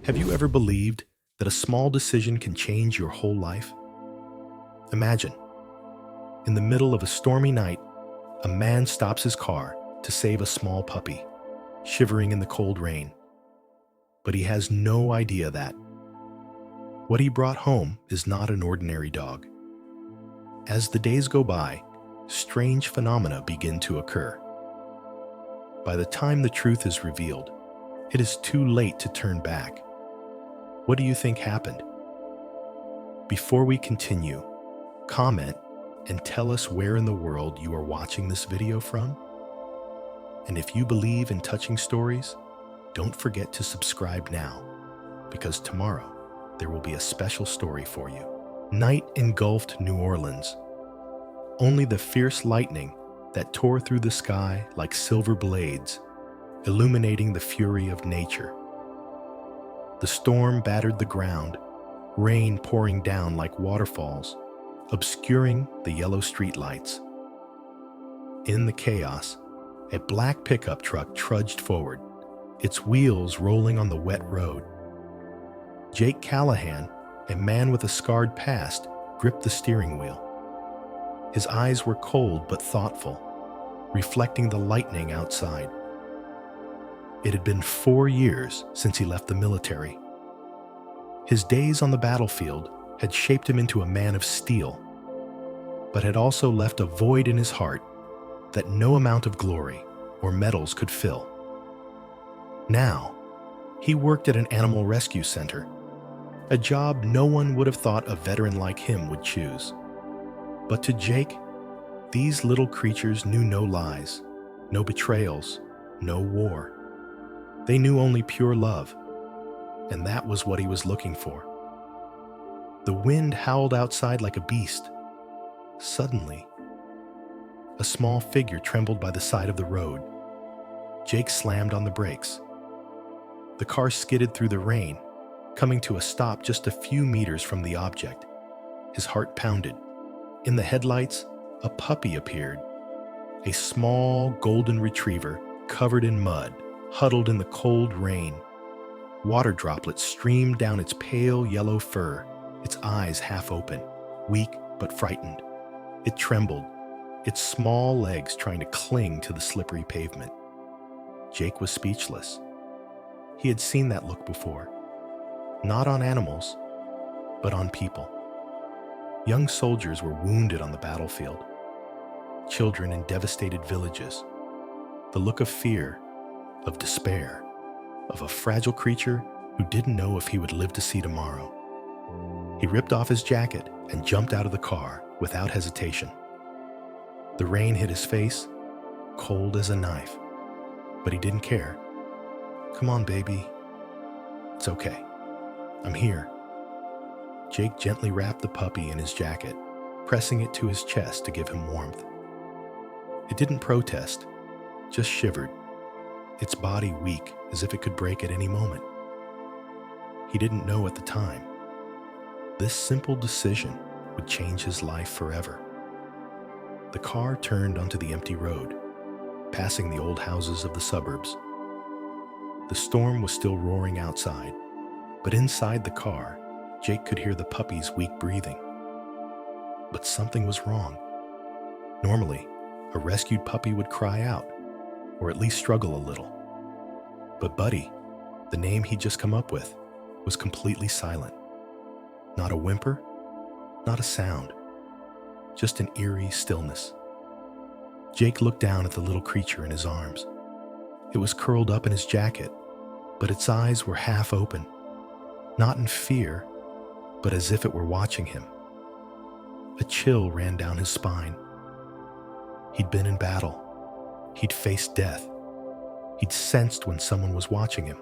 Have you ever believed that a small decision can change your whole life? Imagine, in the middle of a stormy night, a man stops his car to save a small puppy, shivering in the cold rain. But he has no idea that what he brought home is not an ordinary dog. As the days go by, strange phenomena begin to occur. By the time the truth is revealed, it is too late to turn back. What do you think happened? Before we continue, comment and tell us where in the world you are watching this video from. And if you believe in touching stories, don't forget to subscribe now, because tomorrow there will be a special story for you. Night engulfed New Orleans. Only the fierce lightning that tore through the sky like silver blades, illuminating the fury of nature. The storm battered the ground, rain pouring down like waterfalls, obscuring the yellow streetlights. In the chaos, a black pickup truck trudged forward, its wheels rolling on the wet road. Jake Callahan, a man with a scarred past, gripped the steering wheel. His eyes were cold but thoughtful, reflecting the lightning outside. It had been 4 years since he left the military. His days on the battlefield had shaped him into a man of steel, but had also left a void in his heart that no amount of glory or medals could fill. Now, he worked at an animal rescue center, a job no one would have thought a veteran like him would choose. But to Jake, these little creatures knew no lies, no betrayals, no war. They knew only pure love, and that was what he was looking for. The wind howled outside like a beast. Suddenly, a small figure trembled by the side of the road. Jake slammed on the brakes. The car skidded through the rain, coming to a stop just a few meters from the object. His heart pounded. In the headlights, a puppy appeared. A small golden retriever covered in mud, huddled in the cold rain. Water droplets streamed down its pale yellow fur, its eyes half open, weak but frightened. It trembled, its small legs trying to cling to the slippery pavement. Jake was speechless. He had seen that look before, not on animals, but on people. Young soldiers were wounded on the battlefield, children in devastated villages. The look of fear, of despair, of a fragile creature who didn't know if he would live to see tomorrow. He ripped off his jacket and jumped out of the car without hesitation. The rain hit his face, cold as a knife, but he didn't care. "Come on, baby. It's okay. I'm here." Jake gently wrapped the puppy in his jacket, pressing it to his chest to give him warmth. It didn't protest, just shivered, its body weak as if it could break at any moment. He didn't know at the time. This simple decision would change his life forever. The car turned onto the empty road, passing the old houses of the suburbs. The storm was still roaring outside, but inside the car, Jake could hear the puppy's weak breathing. But something was wrong. Normally, a rescued puppy would cry out, or at least struggle a little. But Buddy, the name he'd just come up with, was completely silent. Not a whimper, not a sound, just an eerie stillness. Jake looked down at the little creature in his arms. It was curled up in his jacket, but its eyes were half open, not in fear, but as if it were watching him. A chill ran down his spine. He'd been in battle. He'd faced death. He'd sensed when someone was watching him.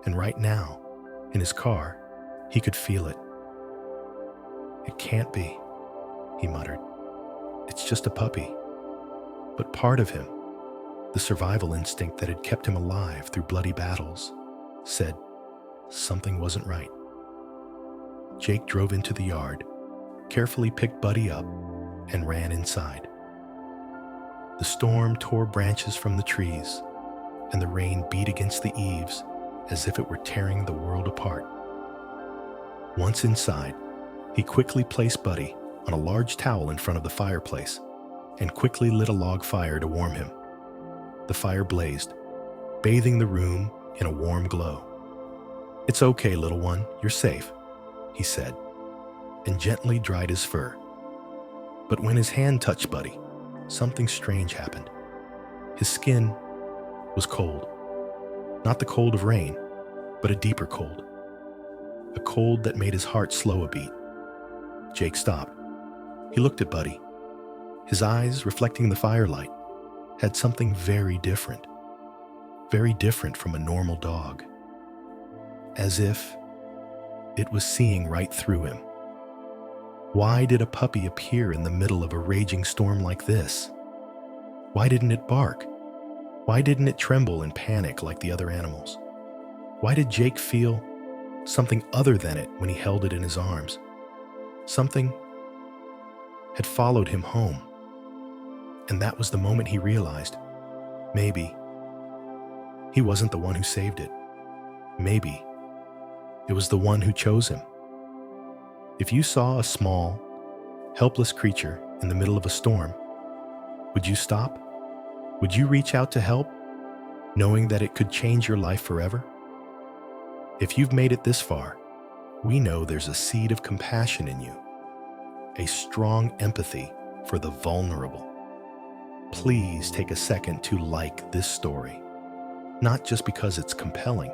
And right now, in his car, he could feel it. "It can't be," he muttered. "It's just a puppy." But part of him, the survival instinct that had kept him alive through bloody battles, said something wasn't right. Jake drove into the yard, carefully picked Buddy up, and ran inside. The storm tore branches from the trees, and the rain beat against the eaves as if it were tearing the world apart. Once inside, he quickly placed Buddy on a large towel in front of the fireplace and quickly lit a log fire to warm him. The fire blazed, bathing the room in a warm glow. "It's okay, little one, you're safe," he said, and gently dried his fur. But when his hand touched Buddy, something strange happened. His skin was cold. Not the cold of rain, but a deeper cold. A cold that made his heart slow a beat. Jake stopped. He looked at Buddy. His eyes, reflecting the firelight, had something very different from a normal dog. As if it was seeing right through him. Why did a puppy appear in the middle of a raging storm like this? Why didn't it bark? Why didn't it tremble and panic like the other animals? Why did Jake feel something other than it when he held it in his arms? Something had followed him home. And that was the moment he realized, maybe he wasn't the one who saved it. Maybe it was the one who chose him. If you saw a small, helpless creature in the middle of a storm, would you stop? Would you reach out to help, knowing that it could change your life forever? If you've made it this far, we know there's a seed of compassion in you, a strong empathy for the vulnerable. Please take a second to like this story, not just because it's compelling,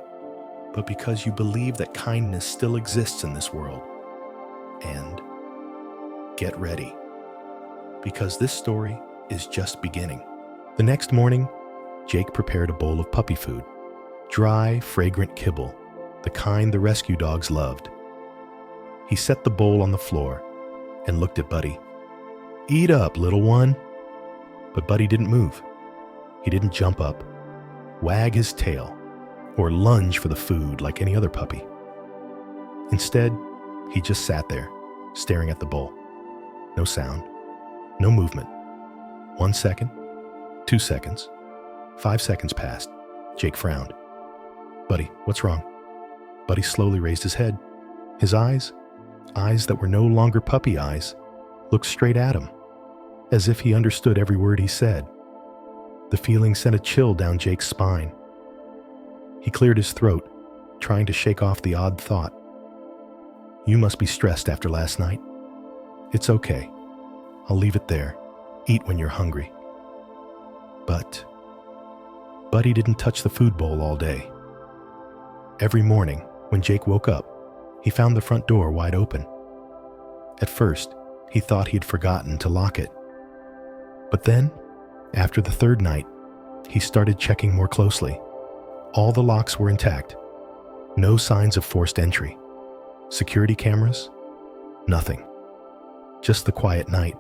but because you believe that kindness still exists in this world. And get ready, because this story is just beginning. The next morning, Jake prepared a bowl of puppy food, dry, fragrant kibble, the kind the rescue dogs loved. He set the bowl on the floor and looked at Buddy. "Eat up, little one." But Buddy didn't move. He didn't jump up, wag his tail, or lunge for the food like any other puppy. Instead, he just sat there, staring at the bowl. No sound, no movement. 1 second, 2 seconds, 5 seconds passed. Jake frowned. "Buddy, what's wrong?" Buddy slowly raised his head. His eyes that were no longer puppy eyes, looked straight at him, as if he understood every word he said. The feeling sent a chill down Jake's spine. He cleared his throat, trying to shake off the odd thought. "You must be stressed after last night. It's okay. I'll leave it there. Eat when you're hungry." But Buddy didn't touch the food bowl all day. Every morning, when Jake woke up, he found the front door wide open. At first, he thought he'd forgotten to lock it. But then, after the third night, he started checking more closely. All the locks were intact. No signs of forced entry. Security cameras? Nothing. Just the quiet night.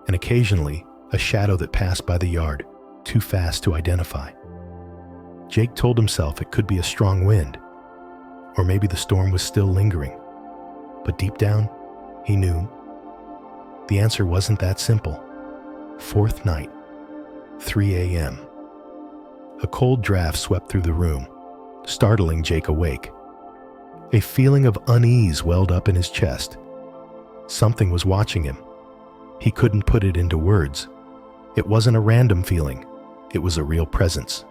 And occasionally, a shadow that passed by the yard, too fast to identify. Jake told himself it could be a strong wind, or maybe the storm was still lingering. But deep down, he knew. The answer wasn't that simple. Fourth night, 3 a.m. A cold draft swept through the room, startling Jake awake. A feeling of unease welled up in his chest. Something was watching him. He couldn't put it into words. It wasn't a random feeling. It was a real presence.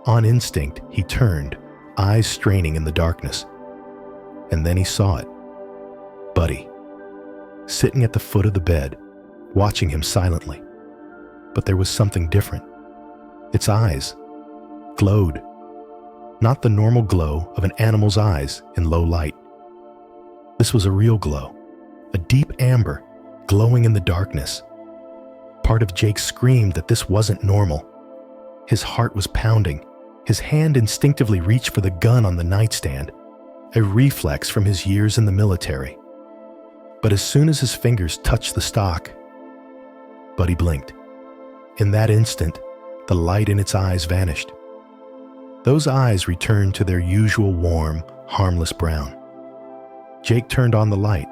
On instinct, he turned, eyes straining in the darkness. And then he saw it. Buddy, sitting at the foot of the bed, watching him silently. But there was something different. Its eyes glowed. Not the normal glow of an animal's eyes in low light. This was a real glow, a deep amber, glowing in the darkness. Part of Jake screamed that this wasn't normal. His heart was pounding. His hand instinctively reached for the gun on the nightstand, a reflex from his years in the military. But as soon as his fingers touched the stock, Buddy blinked. In that instant, the light in its eyes vanished. Those eyes returned to their usual warm, harmless brown. Jake turned on the light.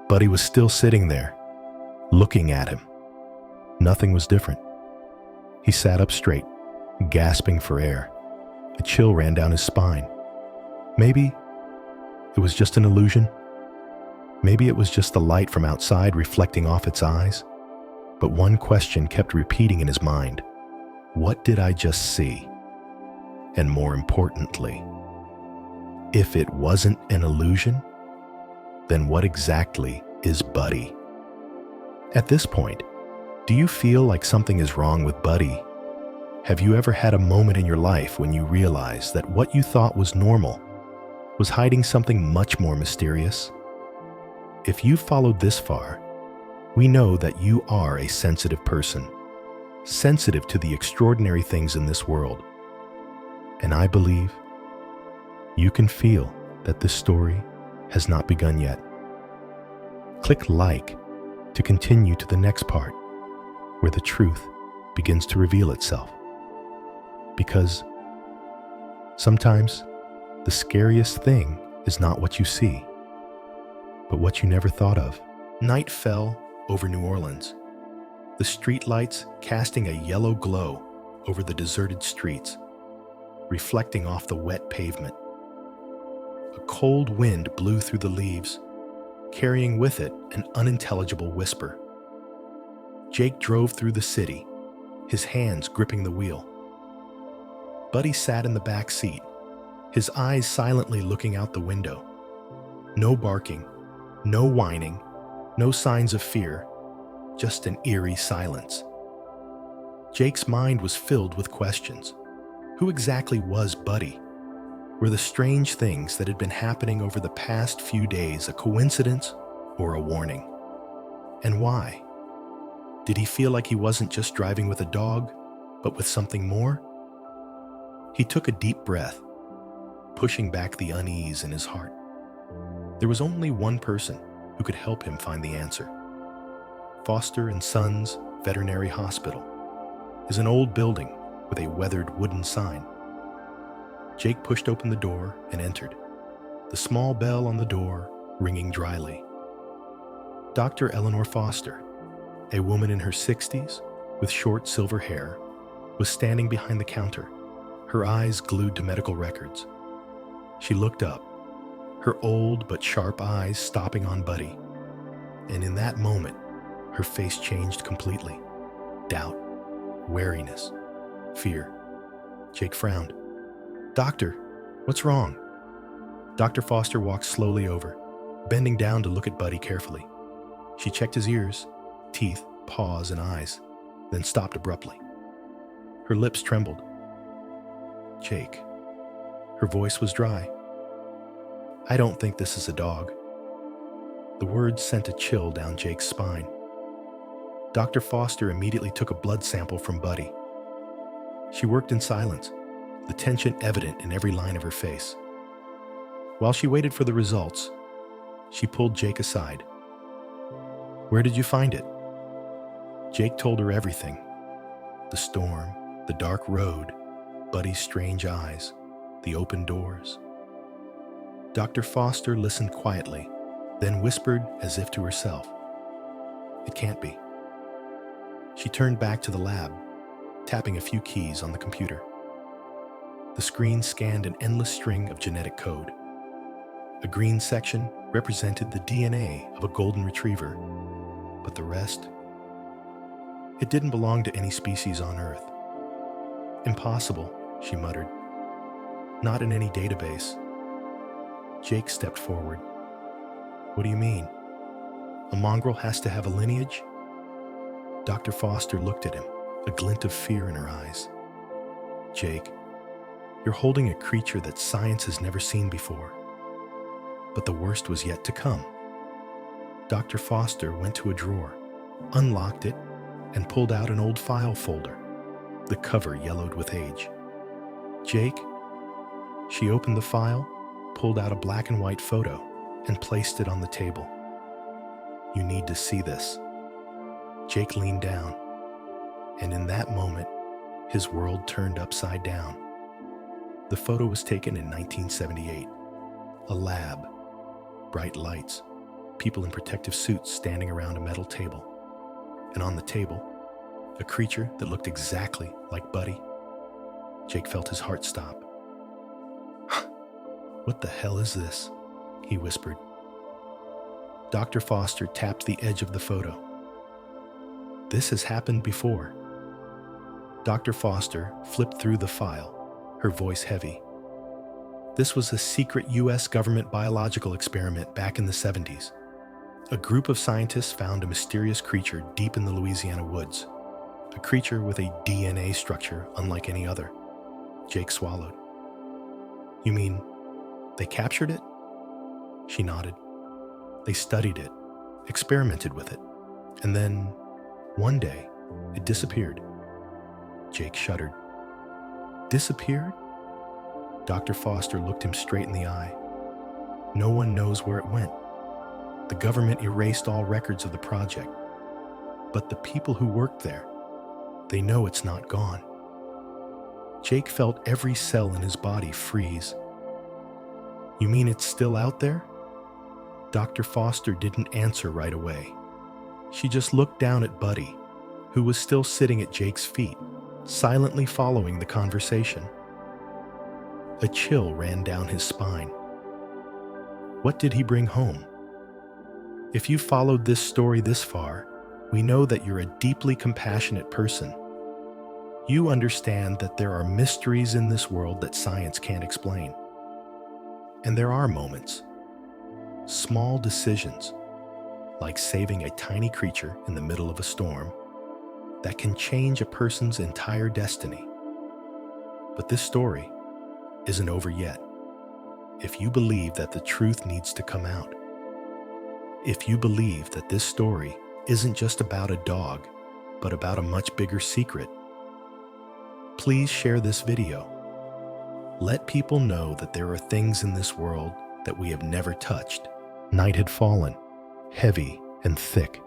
Buddy was still sitting there, looking at him. Nothing was different. He sat up straight, gasping for air. A chill ran down his spine. Maybe it was just an illusion. Maybe it was just the light from outside reflecting off its eyes. But one question kept repeating in his mind. What did I just see? And more importantly, if it wasn't an illusion, then what exactly is Buddy? At this point, do you feel like something is wrong with Buddy? Have you ever had a moment in your life when you realized that what you thought was normal was hiding something much more mysterious? If you followed this far, we know that you are a sensitive person, sensitive to the extraordinary things in this world. And I believe you can feel that this story has not begun yet. Click like to continue to the next part, where the truth begins to reveal itself. Because sometimes the scariest thing is not what you see, but what you never thought of. Night fell over New Orleans, the streetlights casting a yellow glow over the deserted streets, reflecting off the wet pavement. A cold wind blew through the leaves, carrying with it an unintelligible whisper. Jake drove through the city, his hands gripping the wheel. Buddy sat in the back seat, his eyes silently looking out the window. No barking, no whining, no signs of fear, just an eerie silence. Jake's mind was filled with questions. Who exactly was Buddy? Were the strange things that had been happening over the past few days a coincidence or a warning? And why? Did he feel like he wasn't just driving with a dog, but with something more? He took a deep breath, pushing back the unease in his heart. There was only one person who could help him find the answer. Foster & Sons Veterinary Hospital is an old building with a weathered wooden sign. Jake pushed open the door and entered, the small bell on the door ringing dryly. Dr. Eleanor Foster, a woman in her 60s with short silver hair, was standing behind the counter, her eyes glued to medical records. She looked up, her old but sharp eyes stopping on Buddy, and in that moment, her face changed completely. Doubt, wariness, fear. Jake frowned. "Doctor, what's wrong?" Dr. Foster walked slowly over, bending down to look at Buddy carefully. She checked his ears, teeth, paws, and eyes, then stopped abruptly. Her lips trembled. "Jake." Her voice was dry. "I don't think this is a dog." The words sent a chill down Jake's spine. Dr. Foster immediately took a blood sample from Buddy. She worked in silence, the tension evident in every line of her face. While she waited for the results, she pulled Jake aside. "Where did you find it?" Jake told her everything. The storm, the dark road, Buddy's strange eyes, the open doors. Dr. Foster listened quietly, then whispered as if to herself, "It can't be." She turned back to the lab, tapping a few keys on the computer. The screen scanned an endless string of genetic code. A green section represented the DNA of a golden retriever, but the rest? It didn't belong to any species on Earth. "Impossible," she muttered. "Not in any database." Jake stepped forward. "What do you mean? A mongrel has to have a lineage?" Dr. Foster looked at him, a glint of fear in her eyes. "Jake, you're holding a creature that science has never seen before. But the worst was yet to come." Dr. Foster went to a drawer, unlocked it, and pulled out an old file folder, the cover yellowed with age. "Jake?" She opened the file, pulled out a black and white photo, and placed it on the table. "You need to see this." Jake leaned down, and in that moment, his world turned upside down. The photo was taken in 1978. A lab, bright lights, people in protective suits standing around a metal table. And on the table, a creature that looked exactly like Buddy. Jake felt his heart stop. "What the hell is this?" he whispered. Dr. Foster tapped the edge of the photo. "This has happened before." Dr. Foster flipped through the file, her voice heavy. This was a secret U.S. government biological experiment back in the 70s. A group of scientists found a mysterious creature deep in the Louisiana woods. A creature with a DNA structure unlike any other. Jake swallowed. "You mean they captured it?" She nodded. "They studied it, experimented with it, and then, one day, it disappeared." Jake shuddered. "Disappeared?" Dr. Foster looked him straight in the eye. "No one knows where it went. The government erased all records of the project. But the people who worked there, they know it's not gone." Jake felt every cell in his body freeze. "You mean it's still out there?" Dr. Foster didn't answer right away. She just looked down at Buddy, who was still sitting at Jake's feet, silently following the conversation. A chill ran down his spine. What did he bring home? If you followed this story this far, we know that you're a deeply compassionate person. You understand that there are mysteries in this world that science can't explain. And there are moments, small decisions, like saving a tiny creature in the middle of a storm, that can change a person's entire destiny. But this story isn't over yet. If you believe that the truth needs to come out, if you believe that this story isn't just about a dog, but about a much bigger secret, please share this video. Let people know that there are things in this world that we have never touched. Night had fallen, heavy and thick.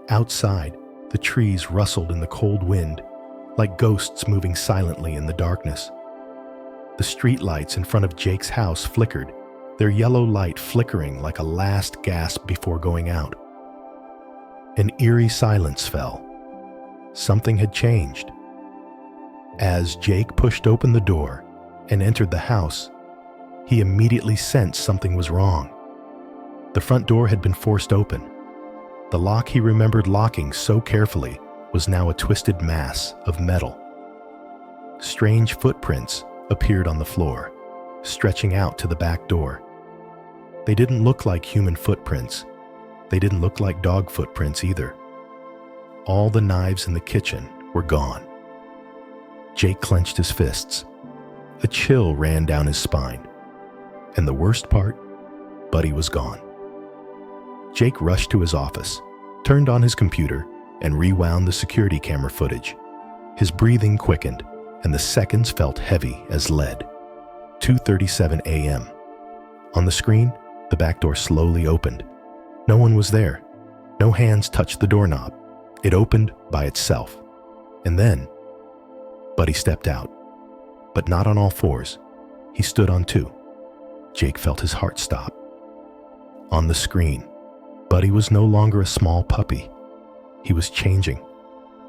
Outside, the trees rustled in the cold wind, like ghosts moving silently in the darkness. The streetlights in front of Jake's house flickered, their yellow light flickering like a last gasp before going out. An eerie silence fell. Something had changed. As Jake pushed open the door and entered the house, he immediately sensed something was wrong. The front door had been forced open. The lock he remembered locking so carefully was now a twisted mass of metal. Strange footprints appeared on the floor, stretching out to the back door. They didn't look like human footprints. They didn't look like dog footprints either. All the knives in the kitchen were gone. Jake clenched his fists. A chill ran down his spine. And the worst part, Buddy was gone. Jake rushed to his office, turned on his computer, and rewound the security camera footage. His breathing quickened, and the seconds felt heavy as lead. 2:37 a.m. On the screen, the back door slowly opened. No one was there. No hands touched the doorknob. It opened by itself. And then, Buddy stepped out. But not on all fours. He stood on two. Jake felt his heart stop. On the screen, Buddy was no longer a small puppy. He was changing.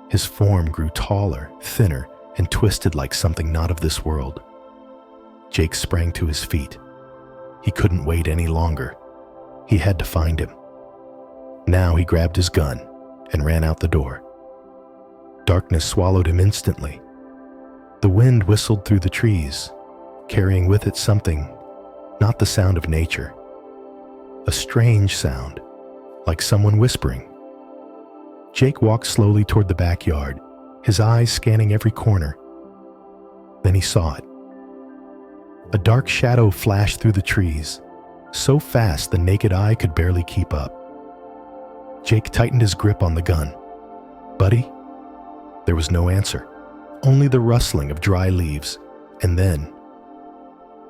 His form grew taller, thinner, and twisted like something not of this world. Jake sprang to his feet. He couldn't wait any longer. He had to find him. Now he grabbed his gun and ran out the door. Darkness swallowed him instantly. The wind whistled through the trees, carrying with it something, not the sound of nature. A strange sound, like someone whispering. Jake walked slowly toward the backyard, his eyes scanning every corner. Then he saw it. A dark shadow flashed through the trees, so fast the naked eye could barely keep up. Jake tightened his grip on the gun. "Buddy?" There was no answer, only the rustling of dry leaves, and then,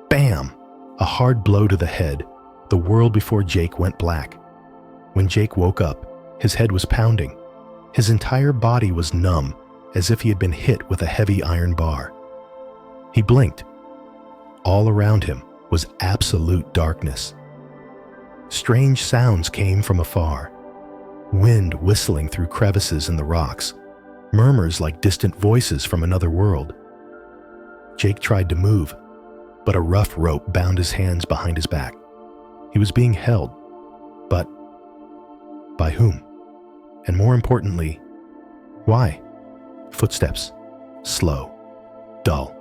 bam! A hard blow to the head. The world before Jake went black. When Jake woke up, his head was pounding. His entire body was numb, as if he had been hit with a heavy iron bar. He blinked. All around him was absolute darkness. Strange sounds came from afar. Wind whistling through crevices in the rocks, murmurs like distant voices from another world. Jake tried to move, but a rough rope bound his hands behind his back. He was being held, but by whom? And more importantly, why? Footsteps, slow, dull.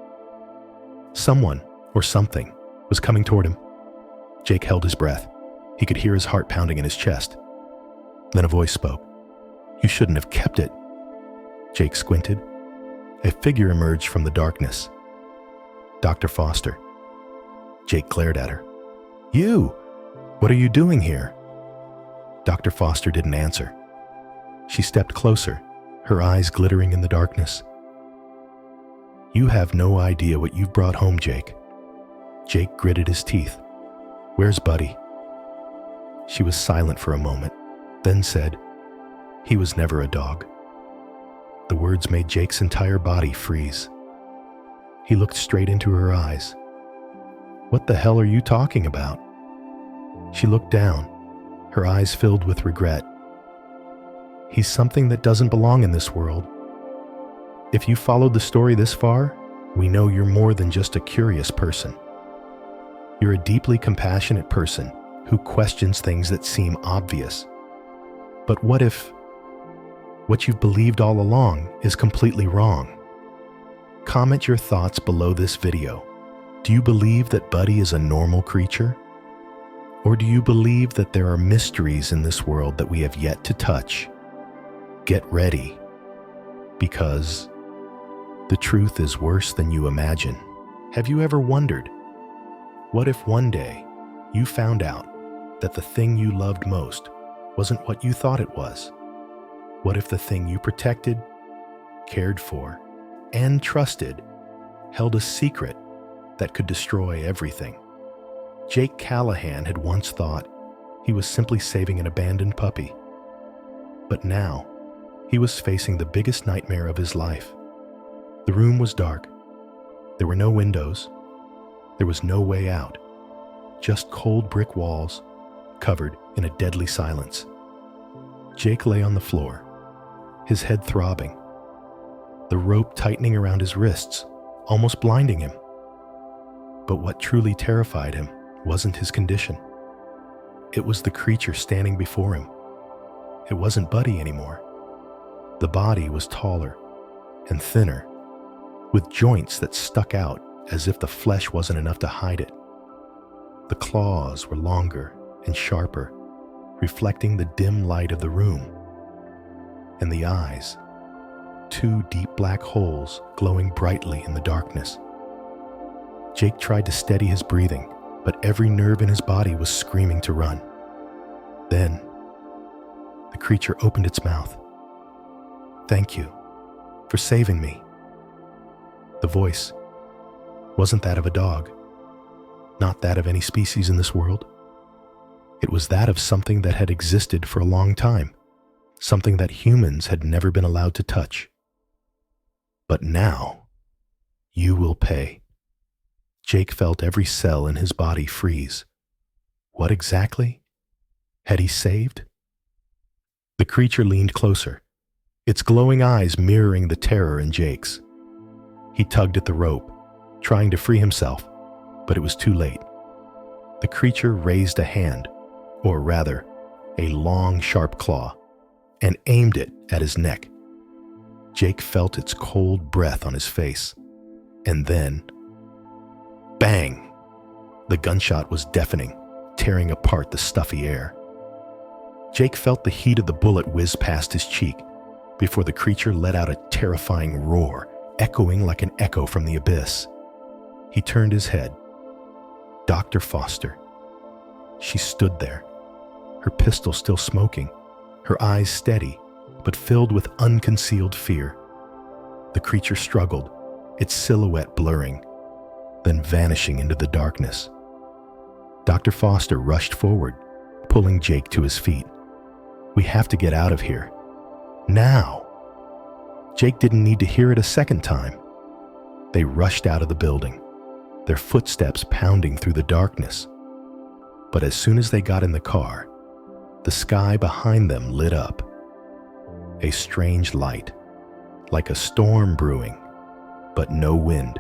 Someone or something was coming toward him. Jake held his breath. He could hear his heart pounding in his chest. Then a voice spoke. "You shouldn't have kept it." Jake squinted. A figure emerged from the darkness. Dr. Foster. Jake glared at her. "You! What are you doing here?" Dr. Foster didn't answer. She stepped closer, her eyes glittering in the darkness. "You have no idea what you've brought home, Jake." Jake gritted his teeth. "Where's Buddy?" She was silent for a moment, then said, "He was never a dog." The words made Jake's entire body freeze. He looked straight into her eyes. "What the hell are you talking about?" She looked down, her eyes filled with regret. "He's something that doesn't belong in this world. If you followed the story this far, we know you're more than just a curious person. You're a deeply compassionate person who questions things that seem obvious. But what if what you've believed all along is completely wrong? Comment your thoughts below this video. Do you believe that Buddy is a normal creature? Or do you believe that there are mysteries in this world that we have yet to touch? Get ready, because the truth is worse than you imagine. Have you ever wondered, what if one day you found out that the thing you loved most wasn't what you thought it was? What if the thing you protected, cared for, and trusted held a secret that could destroy everything? Jake Callahan had once thought he was simply saving an abandoned puppy. But now, he was facing the biggest nightmare of his life. The room was dark. There were no windows. There was no way out. Just cold brick walls, covered in a deadly silence. Jake lay on the floor, his head throbbing, the rope tightening around his wrists, almost blinding him. But what truly terrified him wasn't his condition. It was the creature standing before him. It wasn't Buddy anymore. The body was taller and thinner, with joints that stuck out as if the flesh wasn't enough to hide it. The claws were longer and sharper, reflecting the dim light of the room. And the eyes, two deep black holes glowing brightly in the darkness. Jake tried to steady his breathing, but every nerve in his body was screaming to run. Then, the creature opened its mouth. "Thank you for saving me." The voice wasn't that of a dog, not that of any species in this world. It was that of something that had existed for a long time, something that humans had never been allowed to touch. "But now, you will pay." Jake felt every cell in his body freeze. What exactly had he saved? The creature leaned closer, its glowing eyes mirroring the terror in Jake's. He tugged at the rope, trying to free himself, but it was too late. The creature raised a hand, or rather, a long, sharp claw, and aimed it at his neck. Jake felt its cold breath on his face, and then, bang! The gunshot was deafening, tearing apart the stuffy air. Jake felt the heat of the bullet whiz past his cheek before the creature let out a terrifying roar, echoing like an echo from the abyss. He turned his head. Dr. Foster. She stood there, her pistol still smoking, her eyes steady, but filled with unconcealed fear. The creature struggled, its silhouette blurring, then vanishing into the darkness. Dr. Foster rushed forward, pulling Jake to his feet. "We have to get out of here. Now!" Jake didn't need to hear it a second time. They rushed out of the building, their footsteps pounding through the darkness. But as soon as they got in the car, the sky behind them lit up. A strange light, like a storm brewing, but no wind.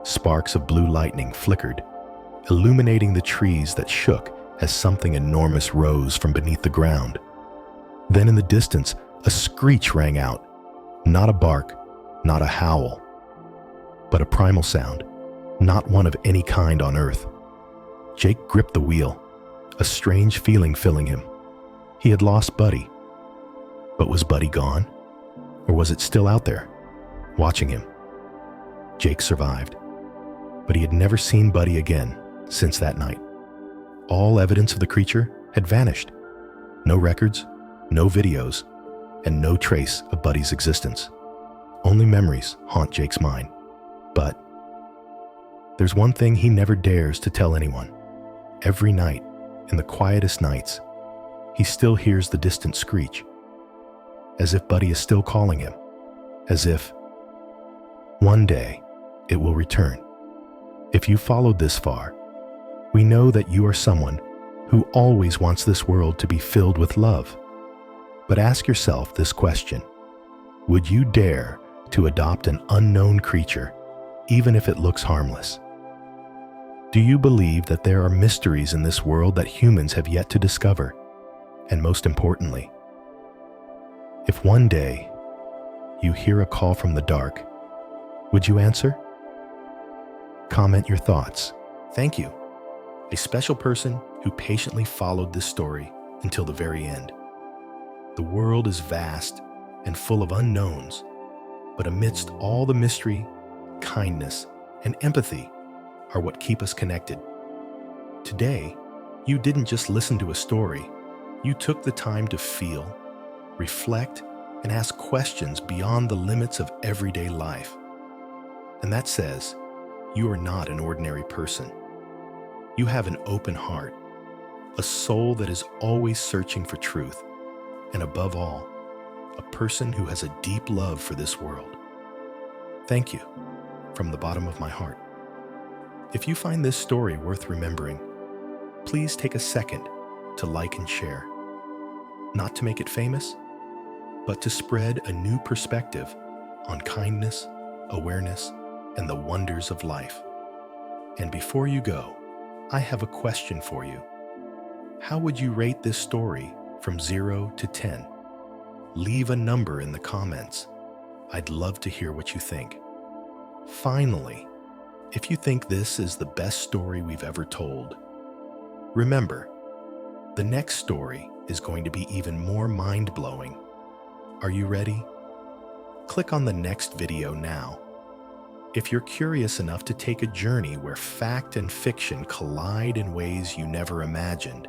Sparks of blue lightning flickered, illuminating the trees that shook as something enormous rose from beneath the ground. Then in the distance, a screech rang out. Not a bark, not a howl, but a primal sound, not one of any kind on earth. Jake gripped the wheel, a strange feeling filling him. He had lost Buddy. But was Buddy gone? Or was it still out there, watching him? Jake survived, but he had never seen Buddy again since that night. All evidence of the creature had vanished. No records, no videos, and no trace of Buddy's existence. Only memories haunt Jake's mind. But there's one thing he never dares to tell anyone. Every night, in the quietest nights, he still hears the distant screech, as if Buddy is still calling him, as if one day it will return. If you followed this far, we know that you are someone who always wants this world to be filled with love. But ask yourself this question: would you dare to adopt an unknown creature, even if it looks harmless? Do you believe that there are mysteries in this world that humans have yet to discover? And most importantly, if one day you hear a call from the dark, would you answer? Comment your thoughts. Thank you. A special person who patiently followed this story until the very end. The world is vast and full of unknowns, but amidst all the mystery, kindness, and empathy are what keep us connected. Today, you didn't just listen to a story. You took the time to feel, reflect, and ask questions beyond the limits of everyday life. And that says, you are not an ordinary person. You have an open heart, a soul that is always searching for truth, and above all, a person who has a deep love for this world. Thank you, from the bottom of my heart. If you find this story worth remembering, please take a second to like and share. Not to make it famous, but to spread a new perspective on kindness, awareness, and the wonders of life. And before you go, I have a question for you. How would you rate this story from 0 to 10? Leave a number in the comments. I'd love to hear what you think. Finally, if you think this is the best story we've ever told, remember, the next story is going to be even more mind-blowing. Are you ready? Click on the next video now. If you're curious enough to take a journey where fact and fiction collide in ways you never imagined,